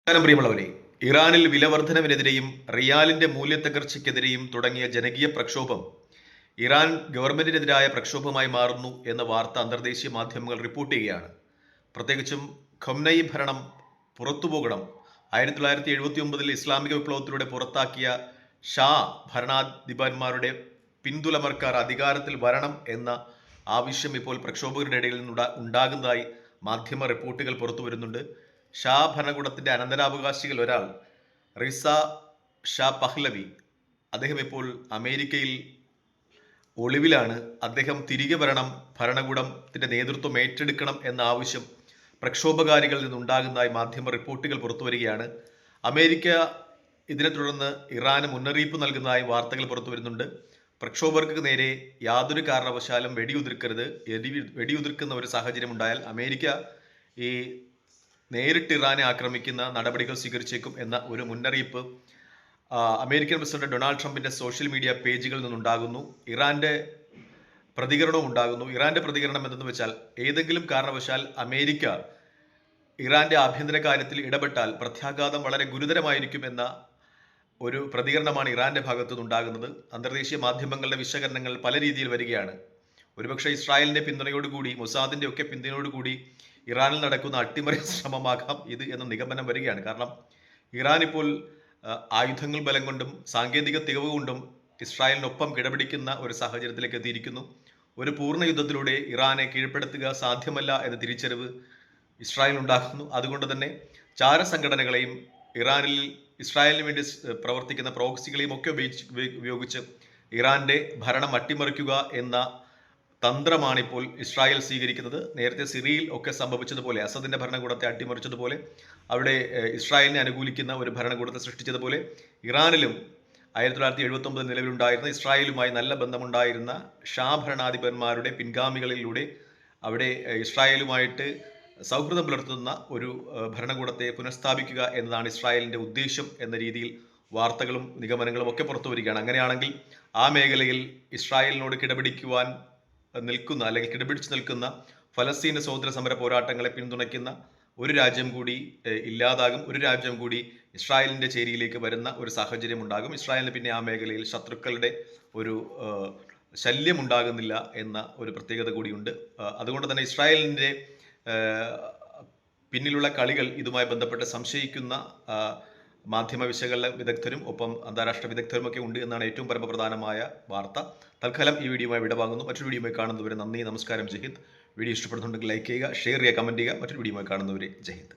പ്രിയമുള്ളവരെ, ഇറാനിൽ വിലവർദ്ധനവിനെതിരെയും റിയാലിന്റെ മൂല്യത്തകർച്ചയ്ക്കെതിരെയും തുടങ്ങിയ ജനകീയ പ്രക്ഷോഭം ഇറാൻ ഗവൺമെന്റിനെതിരായ പ്രക്ഷോഭമായി മാറുന്നു എന്ന വാർത്ത അന്തർദേശീയ മാധ്യമങ്ങൾ റിപ്പോർട്ട് ചെയ്യുകയാണ്. പ്രത്യേകിച്ചും ഖൊംനൈ ഭരണം പുറത്തുപോകണം, 1979 ഇസ്ലാമിക വിപ്ലവത്തിലൂടെ പുറത്താക്കിയ ഷാ ഭരണാധിപന്മാരുടെ പിന്തുലമർക്കാർ അധികാരത്തിൽ വരണം എന്ന ആവശ്യം ഇപ്പോൾ പ്രക്ഷോഭകരുടെ ഇടയിൽ നിന്ന് ഉണ്ടാകുന്നതായി മാധ്യമ റിപ്പോർട്ടുകൾ പുറത്തു വരുന്നുണ്ട്. ഷാ ഭരണകൂടത്തിന്റെ അനന്തരാവകാശികൾ ഒരാൾ റിസ ഷാ പഹ്ലവി, അദ്ദേഹം ഇപ്പോൾ അമേരിക്കയിൽ ഒളിവിലാണ്. അദ്ദേഹം തിരികെ വരണം, ഭരണകൂടത്തിന്റെ നേതൃത്വം ഏറ്റെടുക്കണം എന്ന ആവശ്യം പ്രക്ഷോഭകാരികളിൽ നിന്നുണ്ടാകുന്നതായി മാധ്യമ റിപ്പോർട്ടുകൾ പുറത്തുവരികയാണ്. അമേരിക്ക ഇതിനെ തുടർന്ന് ഇറാന് മുന്നറിയിപ്പ് നൽകുന്നതായി വാർത്തകൾ പുറത്തു വരുന്നുണ്ട്. പ്രക്ഷോഭകർക്ക് നേരെ യാതൊരു കാരണവശാലും വെടിയുതിർക്കരുത്, വെടിയുതിർക്കുന്ന ഒരു സാഹചര്യം ഉണ്ടായാൽ അമേരിക്ക ഈ നേരിട്ട് ഇറാനെ ആക്രമിക്കുന്ന നടപടികൾ സ്വീകരിച്ചേക്കും എന്ന ഒരു മുന്നറിയിപ്പ് അമേരിക്കൻ പ്രസിഡന്റ് ഡൊണാൾഡ് ട്രംപിന്റെ സോഷ്യൽ മീഡിയ പേജുകളിൽ നിന്നുണ്ടാകുന്നു. ഇറാന്റെ പ്രതികരണവും ഉണ്ടാകുന്നു. ഇറാന്റെ പ്രതികരണം എന്തെന്ന് വെച്ചാൽ, ഏതെങ്കിലും കാരണവശാൽ അമേരിക്ക ഇറാന്റെ ആഭ്യന്തര കാര്യത്തിൽ ഇടപെട്ടാൽ പ്രത്യാഘാതം വളരെ ഗുരുതരമായിരിക്കും എന്ന ഒരു പ്രതികരണമാണ് ഇറാന്റെ ഭാഗത്തു നിന്നുണ്ടാകുന്നത്. അന്തർദേശീയ മാധ്യമങ്ങളുടെ വിശകലനങ്ങൾ പല രീതിയിൽ വരികയാണ്. ഒരുപക്ഷെ ഇസ്രായേലിന്റെ പിന്തുണയോടുകൂടി, മൊസാദിന്റെ ഒക്കെ പിന്തുണയോടുകൂടി ഇറാനിൽ നടക്കുന്ന അട്ടിമറി ശ്രമമാകാം ഇത് എന്ന നിഗമനം വരികയാണ്. കാരണം ഇറാൻ ഇപ്പോൾ ആയുധങ്ങൾ ബലം കൊണ്ടും സാങ്കേതിക തികവ് കൊണ്ടും ഇസ്രായേലിനൊപ്പം കിടപിടിക്കുന്ന ഒരു സാഹചര്യത്തിലേക്ക് എത്തിയിരിക്കുന്നു. ഒരു പൂർണ്ണ യുദ്ധത്തിലൂടെ ഇറാനെ കീഴ്പ്പെടുത്തുക സാധ്യമല്ല എന്ന തിരിച്ചറിവ് ഇസ്രായേൽ ഉണ്ടാക്കുന്നു. അതുകൊണ്ട് തന്നെ ചാരസംഘടനകളെയും ഇസ്രായേലിന് വേണ്ടി പ്രവർത്തിക്കുന്ന പ്രോക്സികളെയും ഒക്കെ ഉപയോഗിച്ച് ഇറാന്റെ ഭരണം അട്ടിമറിക്കുക എന്ന തന്ത്രമാണ് ഇപ്പോൾ ഇസ്രായേൽ സ്വീകരിക്കുന്നത്. നേരത്തെ സിറിയയിൽ ഒക്കെ സംഭവിച്ചതുപോലെ, അസദിന്റെ ഭരണകൂടത്തെ അട്ടിമറിച്ചതുപോലെ, അവിടെ ഇസ്രായേലിനെ അനുകൂലിക്കുന്ന ഒരു ഭരണകൂടത്തെ സൃഷ്ടിച്ചതുപോലെ, ഇറാനിലും 1979 നിലവിലുണ്ടായിരുന്ന ഇസ്രായേലുമായി നല്ല ബന്ധമുണ്ടായിരുന്ന ഷാ ഭരണാധിപന്മാരുടെ പിൻഗാമികളിലൂടെ അവിടെ ഇസ്രായേലുമായിട്ട് സൗഹൃദം പുലർത്തുന്ന ഒരു ഭരണകൂടത്തെ പുനഃസ്ഥാപിക്കുക എന്നതാണ് ഇസ്രായേലിന്റെ ഉദ്ദേശം എന്ന രീതിയിൽ വാർത്തകളും നിഗമനങ്ങളും ഒക്കെ പുറത്തു വരികയാണ്. അങ്ങനെയാണെങ്കിൽ ആ മേഖലയിൽ ഇസ്രായേലിനോട് കിടപിടിക്കുവാൻ നിൽക്കുന്ന, അല്ലെങ്കിൽ കിടപിടിച്ച് നിൽക്കുന്ന ഫലസ്തീൻ സഹോദര സമര പോരാട്ടങ്ങളെ പിന്തുണയ്ക്കുന്ന ഒരു രാജ്യം കൂടി ഇല്ലാതാകും. ഒരു രാജ്യം കൂടി ഇസ്രായേലിന്റെ ചേരിയിലേക്ക് വരുന്ന ഒരു സാഹചര്യം ഉണ്ടാകും. ഇസ്രായേലിന് പിന്നെ ആ മേഖലയിൽ ശത്രുക്കളുടെ ഒരു ശല്യം ഉണ്ടാകുന്നില്ല എന്ന ഒരു പ്രത്യേകത കൂടിയുണ്ട്. അതുകൊണ്ട് തന്നെ ഇസ്രായേലിന്റെ പിന്നിലുള്ള കളികൾ ഇതുമായി ബന്ധപ്പെട്ട് സംശയിക്കുന്ന മാധ്യമ വിശകലന വിദഗ്ധരും ഒപ്പം അന്താരാഷ്ട്ര വിദഗ്ധരും ഒക്കെ ഉണ്ട് എന്നാണ് ഏറ്റവും പരമപ്രധാനമായ വാർത്ത. തൽക്കാലം ഈ വീഡിയോയുമായി വിടവാങ്ങുന്നു. മറ്റൊരു വീഡിയോയുമായി കാണുന്നവരെ നന്ദി, നമസ്കാരം, ജയ് ഹിന്ദ്. വീഡിയോ ഇഷ്ടപ്പെടുന്നുണ്ടെങ്കിൽ ലൈക്ക് ചെയ്യുക, ഷെയർ ചെയ്യുക, കമന്റ് ചെയ്യുക. മറ്റൊരു വീഡിയോയുമായി കാണുന്നവരെ ജയ് ഹിന്ദ്.